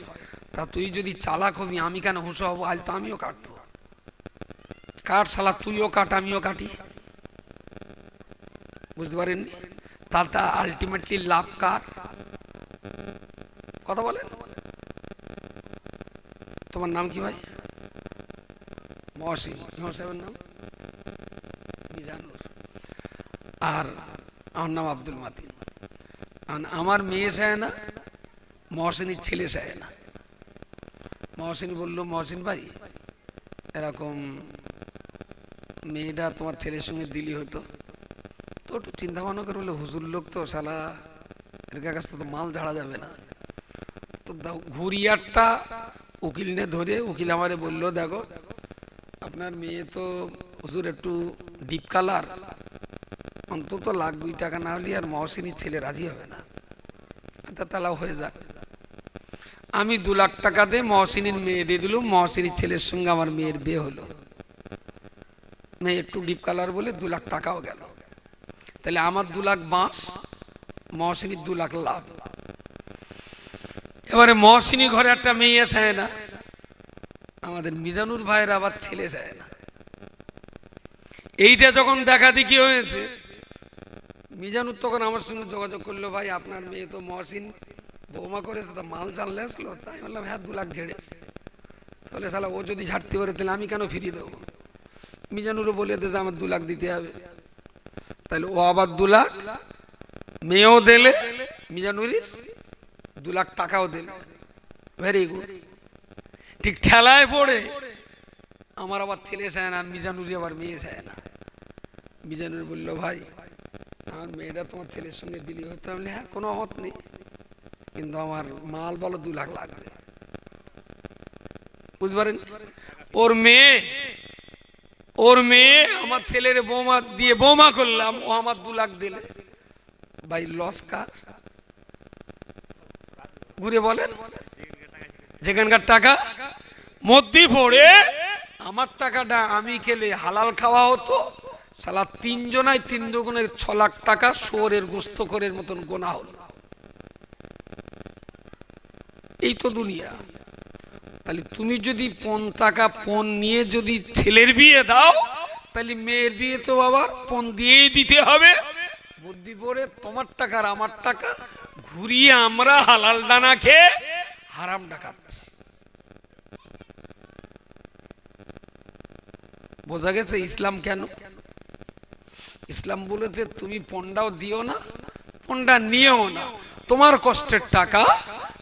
তা তুই যদি চালাক হবি, আমি কেন হুঁশো হবো? আল তো আমিও কাটবো, কাট শালা, তুইও কাট আমিও কাটি। বুঝতে পারেননি? তাতে আলটিমেটলি লাভ কার? কথা বলেন। তোমার নাম কি ভাই? মহসিন, ইমাম সাহেবের নাম মিজানুর, আর আমার নাম আব্দুল মাতিন। আমার মেয়ে চায় না, মহসিনের ছেলে চায় না। মহসিন বলল, মহসিন ভাই এরকম মেয়েটা তোমার ছেলের সঙ্গে দিলি হতো। তো একটু চিন্তা ভাবনা করে বললো, হুজুর লোক তো শালা, এর কাছ থেকে তো মাল ঝাড়া যাবে না। তো ঘুরিয়ারটা উকিল নে ধরে, উকিল আমারে বললো, দেখো আপনার মেয়ে তো হুজুর একটু ডিপ কালার, অন্তত $1,00,000 না হলে আর মহসিনের ছেলে রাজি হবে না। তালাও হয়ে যাক। আমি $2,00,000 দিয়ে মহসিনের মেয়ে দিয়ে দিলুম, মহসিনের ছেলের সঙ্গে আমার মেয়ের বিয়ে হলো। মেয়ে একটু ডিপ কালার বলে $2,00,000 গেল। তাহলে আমার 2,00,000 বাঁশ, মহসিনীর 2,00,000 লাভ। এবারে মহসিনী ঘরে একটা মেয়ে চায় না, আমাদের মিজানুর ভাইয়ের আবার ছেলে চায় না। এইটা যখন দেখা দেখি হয়েছে, মিজানুর তখন আমার সঙ্গে যোগাযোগ করলো, ভাই আপনার মেয়ে তো মহসিন বৌমা করেছে, তা মাল জানলে আসলো। তাই বললাম, হ্যাঁ 2,00,000 ঝেড়েছে। তাহলে শালা ও যদি ঝাড়তে পারে তাহলে আমি কেন ফিরিয়ে দেবো? মিজানুরও বলে দিয়েছে আমার 2,00,000 দিতে হবে। তাহলে ও আবার 2,00,000 মেয়েও দিলে, মিজানুরির $2,00,000 দিলে। Very good. ঠিক ঠেলায় পড়ে আমার আবার ছেলে চায় না, মিজানুরি আবার মেয়ে চায় না। মিজানুরি বললো, ভাই আমার মেয়েটা তোমার ছেলের সঙ্গে দিলি হতে হবে। হ্যাঁ কোনো মত নেই, কিন্তু আমার মাল বলো 2,00,000 লাগবে। বুঝতে পারেন? ওর মেয়ে আমার ছেলের বৌমা দিয়ে বৌমা করলাম, ও আমার 2,00,000 দিলে। ভাই লস কার? ঘুরে বলেন, যেখানকার টাকা মধ্যে পড়ে আমার টাকাটা আমি খেলে হালাল খাওয়া হতো, শালা 3 জনায় 3 দুগুণে $6,00,000 শুয়োরের গোস্তখোরের মতন গোনা হলো। এই তো দুনিয়া। তাহলে তুমি যদি $5 পণ নিয়ে যদি ছেলের বিয়ে দাও, তাহলে মেয়ের বিয়ে তো আবার পণ দিয়েই দিতে হবে। বুদ্ধি পড়ে তোমার টাকা আর আমার টাকা ঘুরিয়ে আমরা হালাল দানা খেয়ে হারাম ডাকাচ্ছি। বোঝা গেছে ইসলাম কেন? ইসলাম বলেছে তুমি পণটাও দিও না, পণটা নিও না, তোমার কষ্টের টাকা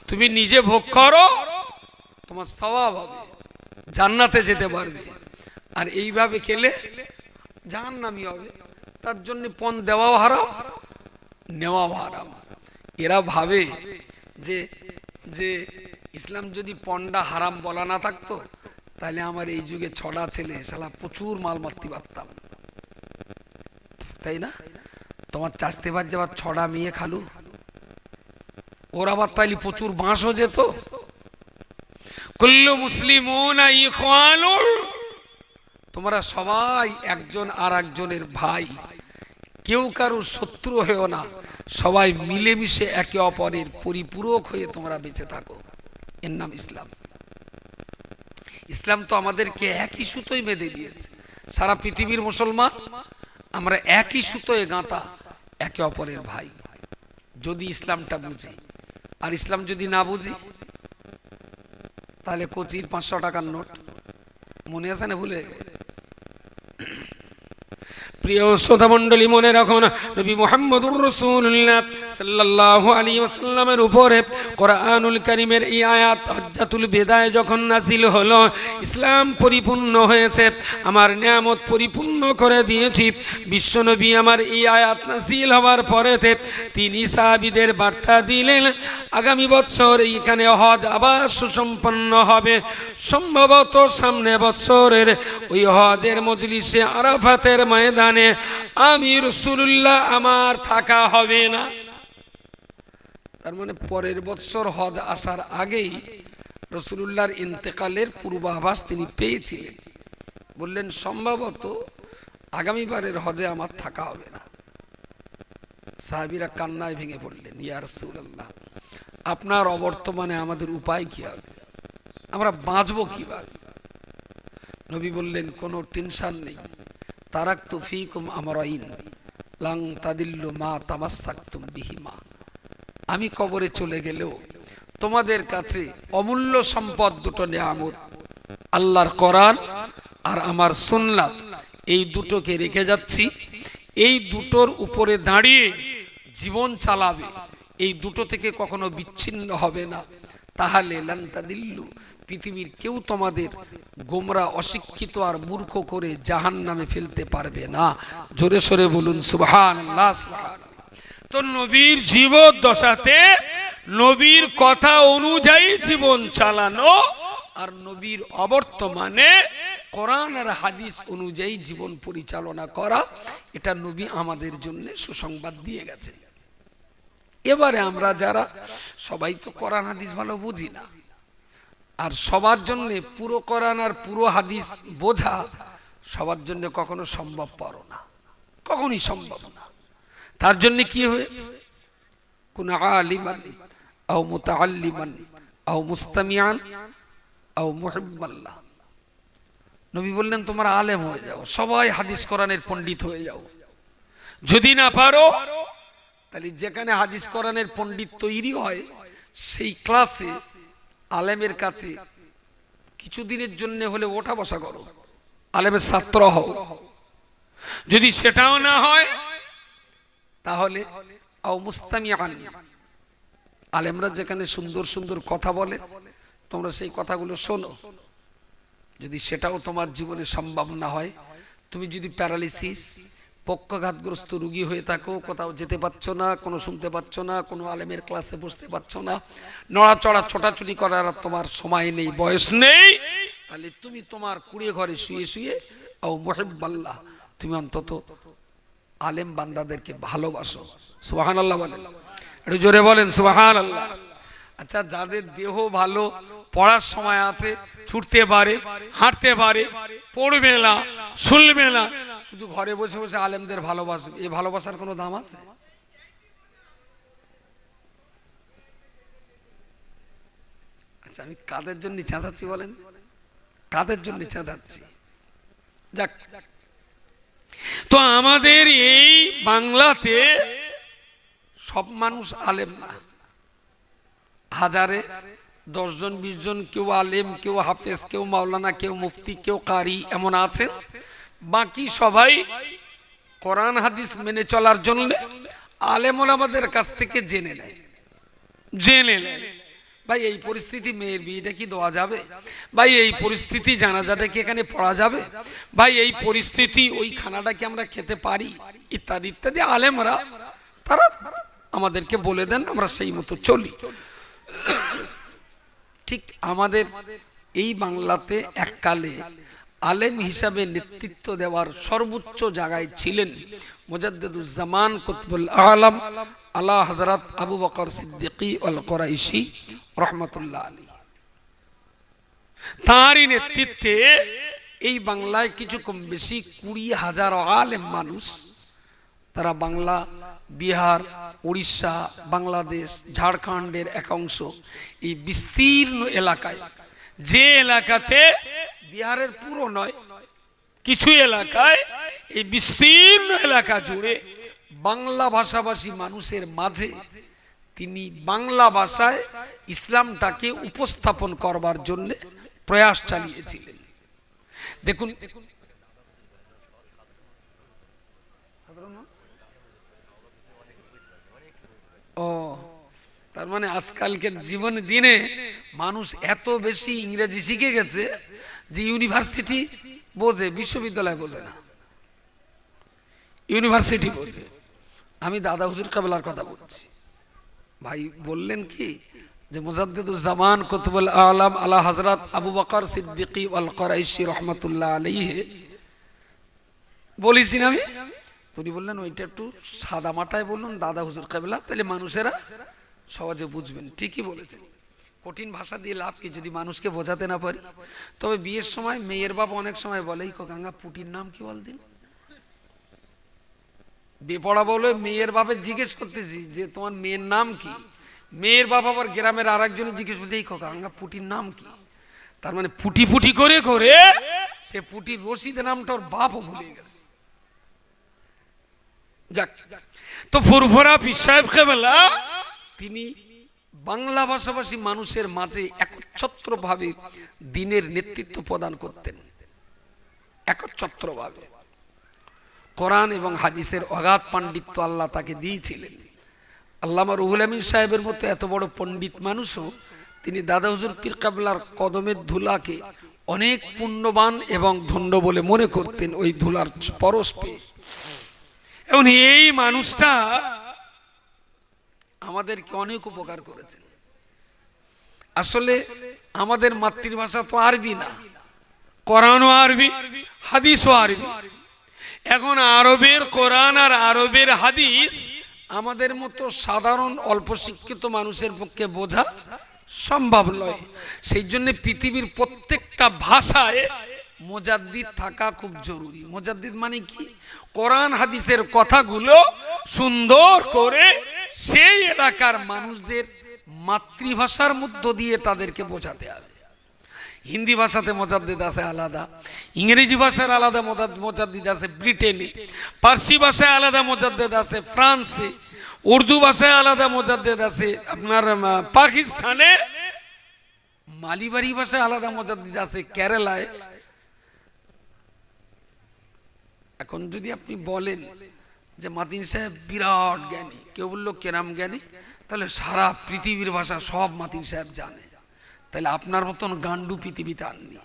তুমি নিজে ভোগ করো, তোমার সওয়াব হবে, জান্নাতে যেতে পারবে। আর এইভাবে খেলে জাহান্নামী হবে। তার জন্য পণ দেওয়াও হারাম, নেওয়াও হারাম। এরা ভাবে যে যে ইসলাম যদি পণটা হারাম বলা না থাকতো, তাহলে আমার এই যুগে 6টা ছেলে শালা প্রচুর মাল মারতে পারতাম, তাই না? তোমার চাষতে পার যাবার 6টা মেয়ে খালু, ওর আবার তাইলে প্রচুর বাঁশও যেত। কুল্লু মুসলিমুনা ইখওয়ানুন, তোমরা সবাই একজন আর একজনের ভাই, কেউ কারোর শত্রু হয়েও না, সবাই মিলেমিশে একে অপরের পরিপূরক হয়ে তোমরা বেঁচে থাকো। এর নাম ইসলাম। ইসলাম তো আমাদেরকে একই সুতোয় বেঁধে দিয়েছে। সারা পৃথিবীর মুসলমান আমরা একই সুতোয় গাঁথা, একে অপরের ভাই, যদি ইসলামটা বুঝি। আর ইসলাম যদি না বুঝি, তাহলে কোচির 500 টাকার নোট মনে আছে না? ভুলে প্রিয় শ্রোতা মণ্ডলী, মনে রাখুন নবী মুহাম্মদুর রাসূলুল্লাহ সাল্লাল্লাহু আলাইহি ওয়াসাল্লামের উপরে কোরআনুল কারীমের এই আয়াত হজ্জাতুল বিদায় যখন নাযিল হলো, ইসলাম পরিপূর্ণ হয়েছে, আমার নিয়ামত পরিপূর্ণ করে দিয়েছি। বিশ্বনবী আমার এই আয়াত নাযিল হওয়ার পরেতে তিনি সাহাবীদের বার্তা দিলেন, আগামী বছর এইখানে হজ আবার সুসম্পন্ন হবে। সম্ভবত সামনে বছরের ওই হজের মজলিসে আরাফাতের ময়দানে আমি রাসূলুল্লাহ আমার থাকা হবে না। তার মানে পরের বছর হজ আসার আগেই রাসূলুল্লাহর ইন্তেকালের পূর্বাভাস তিনি পেয়েছিলেন। বললেন সম্ভবত আগামীবারের হজে আমার থাকা হবে না। সাহাবীরা কান্নায় ভেঙে পড়লেন, ইয়া রাসূলুল্লাহ, আপনার অবর্তমানে আমাদের উপায় কি হবে? আমরা বাঁচবো কিভাবে? নবী বললেন, কোনো টেনশন নেই, তারাকতু ফীকুম আমরাইন লান তাদিল্লু মা তামাসসাকতুম বিহিমা। আমি কবরে চলে গেলেও তোমাদের কাছে অমূল্য সম্পদ দুটো নিয়ামত, আল্লাহর কোরআন আর আমার সুন্নাত, এই দুটোকে রেখে যাচ্ছি। এই দুটোর উপরে দাঁড়িয়ে জীবন চালাবে, এই দুটো থেকে কখনো বিচ্ছিন্ন হবে না, তাহলে লান তাদিল্লু, পৃথিবীর কেউ তোমাদের গোমরা, অশিক্ষিত আর মূর্খ করে জাহান্নামে ফেলতে পারবে না। জোরে সোরে বলুন সুবহানাল্লাহ, সুবহানাল্লাহ। তো নবীর জীবদ্দশাতে নবীর কথা অনুযায়ী জীবন চালানো আর নবীর অবর্তমানে কোরআন আর হাদিস অনুযায়ী জীবন পরিচালনা করা, এটা নবী আমাদের জন্য সুসংবাদ দিয়ে গেছেন। এবারে আমরা যারা সবাই তো কোরআন হাদিস ভালো বুঝি না, আর সবার জন্য পুরো কোরআন আর পুরো হাদিস বোঝা সবার জন্য কখনো সম্ভবপর না, কখনই সম্ভব না। তার জন্য কি হয়েছে, কোন আলিমান আও মুতাআল্লিমান আও মুস্তামিআন আও মুহিব্বাল্লাহ। নবী বললেন তোমরা আলেম হয়ে যাও, সবাই হাদিস কোরআনের পণ্ডিত হয়ে যাও। যদি না পারো তাহলে যেখানে হাদিস কোরআনের পণ্ডিত তৈরি হয় সেই ক্লাসে আলেমের কাছে কিছুদিনের জন্য হলে ওঠা বসা করো, আলেমের ছাত্র হও। যদি সেটাও না হয় তাহলে আও মুস্তামিআন, আলেমরা যেখানে সুন্দর সুন্দর কথা বলে তোমরা সেই কথাগুলো শোনো। যদি সেটাও তোমার জীবনে সম্ভব না হয়, তুমি যদি প্যারালিসিস, পক্ষাঘাতগ্রস্ত রোগী হয়ে থাকো, কোথাও যেতে পারছো না, কোনো শুনতে পাচ্ছ না, কোনো আলেমের ক্লাসে বসতে পারছো না, নড়াচড়া ছোটাছুটি করার তোমার সময় নেই, বয়স নেই, তাহলে তুমি তোমার কুড়িয়ে ঘরে শুয়ে শুয়ে আও মুহিব্বাল্লাহ, তুমি অন্তত আলেম বান্দাদেরকে ভালোবাসো। সুবহানাল্লাহ বলেন, একটু জোরে বলেন সুবহানাল্লাহ। আচ্ছা, যাদের দেহ ভালো, পড়ার সময় আছে, ছুটতে পারে, হাঁটতে পারে, পড়বে না, শুনবে না, শুধু ঘরে বসে বসে আলেমদের ভালোবাসবে, এই ভালোবাসার কোনো দাম আছে? আচ্ছা, আমি কাদের জন্য চেঁচাচ্ছি বলেন, কাদের জন্য চেঁচাচ্ছি? যাক, তো আমাদের এই বাংলাতে সব মানুষ আলেম না, হাজারে 10 জন 20 জন কেউ আলেম, কেউ হাফেজ, কেউ মাওলানা, কেউ মুফতি, কেউ কারি এমন আছে। বাকি সবাই কোরআন হাদিস মেনে চলার জন্য আলেম ওলামাদের কাছ থেকে জেনে নেয়। ভাই এই পরিস্থিতি মেয়ের বিয়েটা কি দেওয়া যাবে? ভাই এই পরিস্থিতি জানাজাটা কি এখানে পড়া যাবে? ভাই এই পরিস্থিতি ওই খানাটা কি আমরা খেতে পারি? ইত্যাদি ইত্যাদি আলেমরা তারা আমাদেরকে বলে দেন, আমরা সেই মতো চলি। ঠিক আমাদের এই বাংলাতে এককালে আলেম হিসাবে নেতৃত্ব দেওয়ার সর্বোচ্চ জায়গায় ছিলেন মুজাদ্দিদুজ্জামান কুতবুল আলম আলা হযরত আবু বকর সিদ্দিকী আল কুরাইশি রাহমাতুল্লাহ আলাইহি। তারই নেতৃত্বে এই বাংলায় কিছু কম বেশি 20,000 আলেম মানুষ, তারা বাংলা, বিহার, উড়িষ্যা, বাংলাদেশ, ঝাড়খণ্ডের এক অংশ, এই বিস্তীর্ণ এলাকায়, যে এলাকাতে বিহারের পুরো নয়, কিছু এলাকায়, এই বিস্তীর্ণ এলাকা জুড়ে বাংলা ভাষাভাষী মানুষের মাঝে তিনি বাংলা ভাষায় ইসলামটাকে উপস্থাপন করবার জন্য প্রয়াস চালিয়েছিলেন। দেখুন, ও তার মানে আজকালকের জীবন দিনে মানুষ এত বেশি ইংরেজি শিখে গেছে যে ইউনিভার্সিটি বোঝে, বিশ্ববিদ্যালয় বোঝে না, ইউনিভার্সিটি বোঝে। আমি দাদা হুজুর কাবলার কথা বলছি। ভাই বললেন কি যে মুজাদ্দিদুজ্জামান কুতবুল আলম আলা হযরত আবু বকর সিদ্দিকী আল কুরাইশি রাহমাতুল্লাহ আলাইহি বলেছি না আমি? তিনি বললেন ওইটা একটু সাদা মাটায় বলুন দাদা হুজুর কাবলা, তাহলে মানুষেরা সহজে বুঝবেন। ঠিকই বলেছেন, কঠিন ভাষা দিয়ে লাভ কি যদি মানুষকে বোঝাতে না পারি? তবে বিয়ের সময় মেয়ের বাবা অনেক সময় বলে, কাঙ্গা পুটির নাম কি বল দিন, বেপড়া বলে মেয়ের বাবা জিজ্ঞেস করতেছি যে তোমার মেয়ের নাম কি? মেয়ের বাবা আবার গ্রামের আর একজন জিজ্ঞেস করতে, এই কাঙ্গা পুটির নাম কি? তার মানে পুটি পুটি করে করে সে পুটির রশিদ নামটা ওর বাপও ভুলে গেছে। যাক, তো ফুরফুরা পীর সাহেব কেবলা তিনি বাংলা ভাষাভাষী মানুষের মাঝে একচ্ছত্র ভাবে দ্বীনের নেতৃত্ব প্রদান করতেন। একচ্ছত্রভাবে। কোরআন এবং হাদিসের অগাধ পাণ্ডিত্য আল্লাহ তাকে দিয়েছিলেন। আল্লামা রুহুল আমিন সাহেবের মতো এত বড় পণ্ডিত মানুষও তিনি দাদা হুজুর পীর কাবলার কদমের ধুলাকে অনেক পুণ্যবান এবং ধন্য বলে মনে করতেন, ওই ধুলার পরশ পেয়ে। এবং এই মানুষটা আমাদেরকে অনেক উপকার করেছেন। আসলে আমাদের মাতৃভাষা তো আরবি না, কোরআনও আরবি, হাদিসও আরবি। এখন আরবের কোরআন আর আরবের হাদিস আমাদের মতো সাধারণ অল্প শিক্ষিত মানুষের পক্ষে বোঝা সম্ভব নয়। সেই জন্য পৃথিবীর প্রত্যেকটা ভাষায় মুজাদ্দিদ থাকা খুব জরুরি। মুজাদ্দিদ মানে কি? কোরআন হাদিসের কথাগুলো সুন্দর করে সেই এলাকার মানুষদের মাতৃভাষার মধ্য দিয়ে তাদেরকে বোঝাতে হবে। হিন্দি ভাষাতে মুজাদ্দিদ আছে আলাদা, ইংরেজি ভাষার আলাদা মুজাদ্দিদ আছে ব্রিটেনে, পার্সি ভাষায় আলাদা মুজাদ্দিদ আছে ফ্রান্সে, উর্দু ভাষায় আলাদা মুজাদ্দিদ আছে আপনার পাকিস্তানে, মালিবাড়ি ভাষায় আলাদা মুজাদ্দিদ আছে কেরালায়। এখন যদি আপনি বলেন যে মাতিন সাহেব বিরাট জ্ঞানী, কেউ বললো কেরাম জ্ঞানী, তাহলে সারা পৃথিবীর ভাষা সব মাতিন সাহেব জানে, তাহলে আপনার মতন গান্ডু পৃথিবীতে আননি।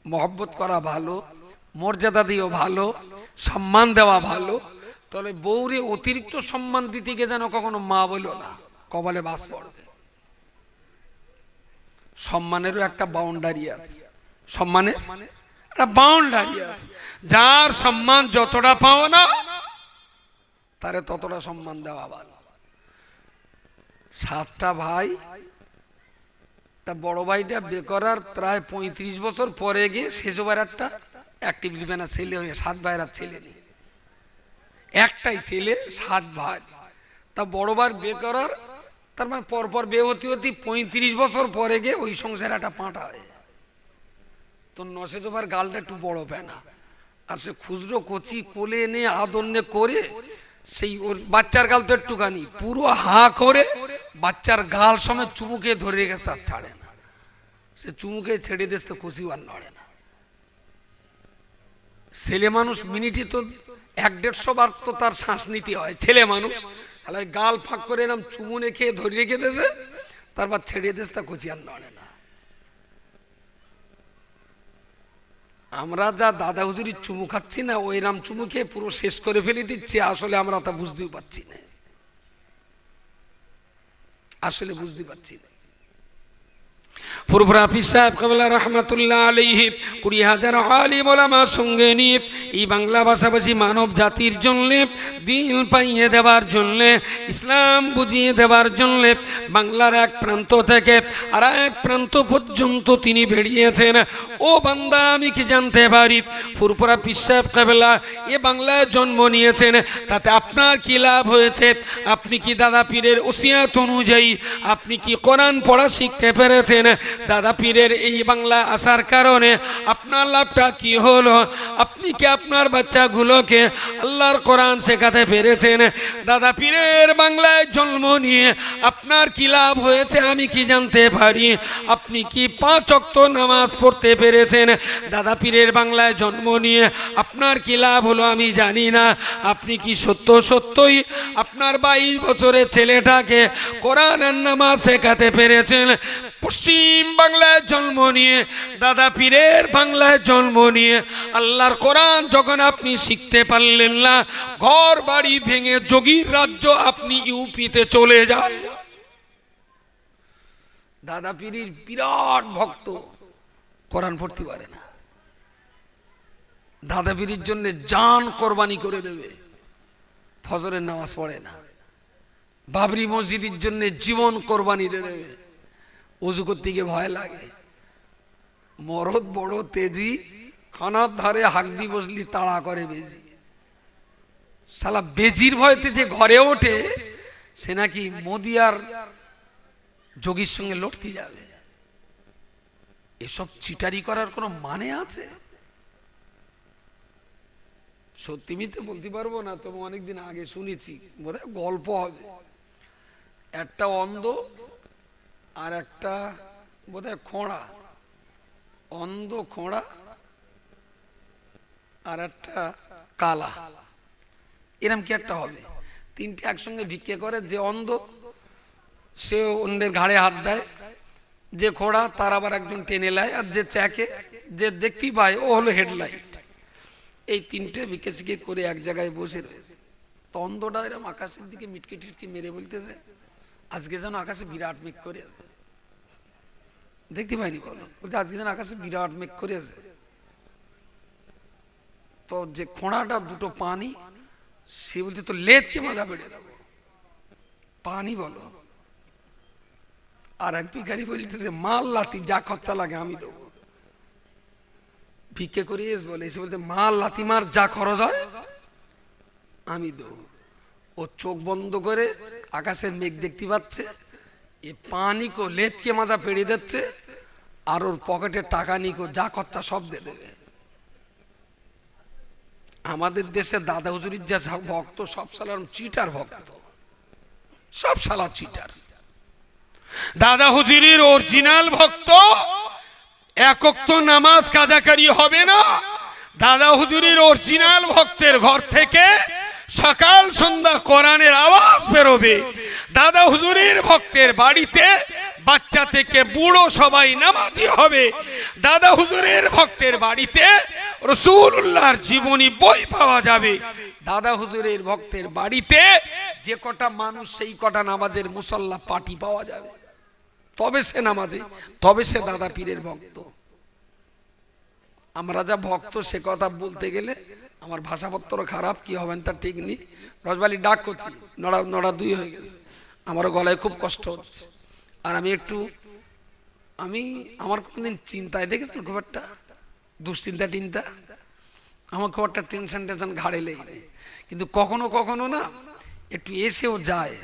মহব্বত করা ভালো, মর্যাদা দিও ভালো, সম্মান দেওয়া ভালো, তাহলে বউরে অতিরিক্ত সম্মান দিতে গিয়ে যেন কখনো মা বলো না, কপালে বাস পড়বে। সম্মানেরও একটা বাউন্ডারি আছে, সম্মানের একটা বাউন্ডারি আছে। যার সম্মান যতটা পাও না তারে ততটা সম্মান দেওয়া ভালো। 7টা ভাই, তা বড় ভাইটা বিয়ে করার প্রায় 35 বছর পরে গিয়ে শেষবার একটা অ্যাক্টিভ লিবেনা ছেলে হয়ে 7 ভাইয়ের আর ছেলে নেই, একটাই ছেলে 7 ভাই। তা বড় ভাই বিয়ে করার তার মানে পরপর বিয়ে হতে হতে 35 বছর পরে গিয়ে ওই সংসারে একটা পাঁটা হয়। তো নশেজোবার গালটা একটু বড় পেনা, আর সে খুচরো কচি কোলে এনে আদন্নে করে সেই ওর বাচ্চার গাল তো একটুখানি পুরো হা করে বাচ্চার গাল সমেত চুমুকে ধরে রেখেছে, তার ছাড়ে না। সে চুমুকে ছেড়ে দিস তো খুশি আর নড়ে না। ছেলে মানুষ মিনিটে তো 1-150 বার তো তার শ্বাস নিতে হয়। ছেলে মানুষ তাহলে গাল ফাঁক করে এরম চুমুনে খেয়ে ধরে রেখে দিয়েছে, তারপর ছেড়ে দিস তা খুশি আর নড়ে না। আমরা যা দাদা হুজুরির চুমু খাচ্ছি না, ওই রাম চুমু খেয়ে পুরো শেষ করে ফেলে দিচ্ছি। আসলে আমরা তা বুঝতেও পারছি না, আসলে বুঝতে পারছি না। ফুরফুরা পীর সাহেব কাবলা রহমাতুল্লাহ আলাইহি 20,000 আলিম ওলামা সঙ্গে নিয়ে এই বাংলা ভাষাভাষী মানব জাতির জন্য দিন পাইয়ে দেওয়ার জন্য, ইসলাম বুঝিয়ে দেওয়ার জন্য বাংলার এক প্রান্ত থেকে আর এক প্রান্ত পর্যন্ত তিনি বেরিয়েছেন। ও বান্দা, আমি কি জানতে পারি ফুরফুরা পীর সাহেব কাবলা এ বাংলায় জন্ম নিয়েছেন, তাতে আপনার কি লাভ হয়েছে? আপনি কি দাদা পীরের ওসিয়াত অনুযায়ী আপনি কি কোরআন পড়া শিখতে পেরেছেন? দাদা পীরের এই বাংলা আসার কারণে আপনার লাভটা কি হলো? আপনি কি আপনার বাচ্চাগুলোকে আল্লাহর কোরআন শেখাতে পেরেছেন? দাদা পীরের বাংলায় জন্ম নিয়ে আপনার কি লাভ হয়েছে আমি কি জানতে পারি? আপনি কি 5 ওয়াক্ত নামাজ পড়তে পেরেছেন? দাদা পীরের বাংলায় জন্ম নিয়ে আপনার কি লাভ হলো আমি জানি না। আপনি কি সত্যই আপনার 22 বছরের ছেলেটাকে কোরআন আর নামাজ শেখাতে পেরেছেন? পশ্চিম বাংলায় জন্ম নিয়ে, দাদা পীরের বাংলায় জন্ম নিয়ে আল্লাহর কোরআন যখন আপনি শিখতে পারলেন না, ঘর বাড়ি ভেঙে যোগীর রাজ্য আপনি ইউপিতে চলে যান। দাদা পীরের বিরাট ভক্ত, কোরআন পড়তে পারে না। দাদা পীরের জন্য জান কোরবানি করে দেবে, ফজরের নামাজ পড়ে না। বাবরি মসজিদের জন্য জীবন কোরবানি দিয়ে দেবে, উজু করতে গিয়ে ভয় লাগে। মরদ বড় তেজি, খানার ধারে হাগদি বসলি তাড়া করে বেজি। শালা বেজির ভয়তে যে ঘরে ওঠে সে নাকি মোদি আর যোগীর সঙ্গে লড়তে যাবে। এসব চিটারি করার কোনো মানে আছে? সত্যি মিথ্যে বলতে পারবো না, তবে অনেকদিন আগে শুনেছি, বোধহয় গল্প হবে। একটা অন্ধ আর একটা বোধহয় খোঁড়া, অন্ধ, খোঁড়া আর একটা কালা, এরম কি একটা হবে। তিনটে একসঙ্গে ভিক্ষে করে। যে অন্ধ সে অন্যের ঘাড়ে হাত দেয়, যে খোঁড়া তার আবার একজন টেনে নেয়, আর যে চ্যাকে যে দেখতেই পায় ও হলো হেডলাইট। এই তিনটে ভিক্ষে শিখে করে এক জায়গায় বসে রয়েছে। তো অন্ধটা এরকম আকাশের দিকে মিটকে টিটকে মেরে বলতেছে, আজকে যেন আকাশে বিরাট মেঘ করে আছে। দেখতে পাইনি বলো, বলতে আজকে যেন আকাশে বিরাট মেঘ করে আছে। তো যে খোঁড়াটা দুটো পানি, সে বলতে তো লেদকে মাজা বেড়ে দেবো, পানি বলো। আর এক ভিখারি বলতেছে, মাল লাতি যা খরচা লাগে আমি দেবো। ভিক্ষে করিয়ে বলে, এসে বলতে মাল লাতি মার যা খরচ হয় আমি দেবো। ও চোখ বন্ধ করে আকাশের মেঘ দেখতে পাচ্ছে, এ পানি কো লেদকে মাজা পেড়ে দিচ্ছে, আর ওর পকেটে টাকা নিকো যা খরচা সব দিয়ে দেবে। আমাদের দেশে দাদা হুজুরির যা ভক্ত সব সালার চিটার ভক্ত, সব সালা চিটার। দাদা হুজুরির অরিজিনাল ভক্ত একক তো নামাজ কাজাকারি হবে না। দাদা হুজুরির অরিজিনাল ভক্তের ঘর থেকে সকাল সন্ধ্যা কোরআনের আওয়াজ বেরোবে। দাদা হুজুরির ভক্তের বাড়িতে বাচ্চা থেকে বুড়ো সবাই নামাজি হবে। দাদা হুজুরের ভক্তের বাড়িতে রাসূলুল্লাহর জীবনী বই পাওয়া যাবে। দাদা হুজুরের ভক্তের বাড়িতে যে কটা মানুষ সেই কটা নামাজের মুসল্লা পাটি পাওয়া যাবে। তবে সে নামাজি, তবে সে দাদা পীরের ভক্ত। আমরা যা ভক্ত সে কথা বলতে গেলে আমার ভাষাপত্র খারাপ, কি হবেন তা ঠিক নেই। রজবালি ডাক করছি, নড়া দুই হয়ে গেছে, আমারও গলায় খুব কষ্ট হচ্ছে। আর আমি আমার কোনদিন চিন্তায় দেখেছেন খুব একটা দুশ্চিন্তা টিন্তা, আমার খুব একটা টেনশন ঘাড়ে লেগে, কিন্তু কখনো কখনো না একটু এসেও যায়।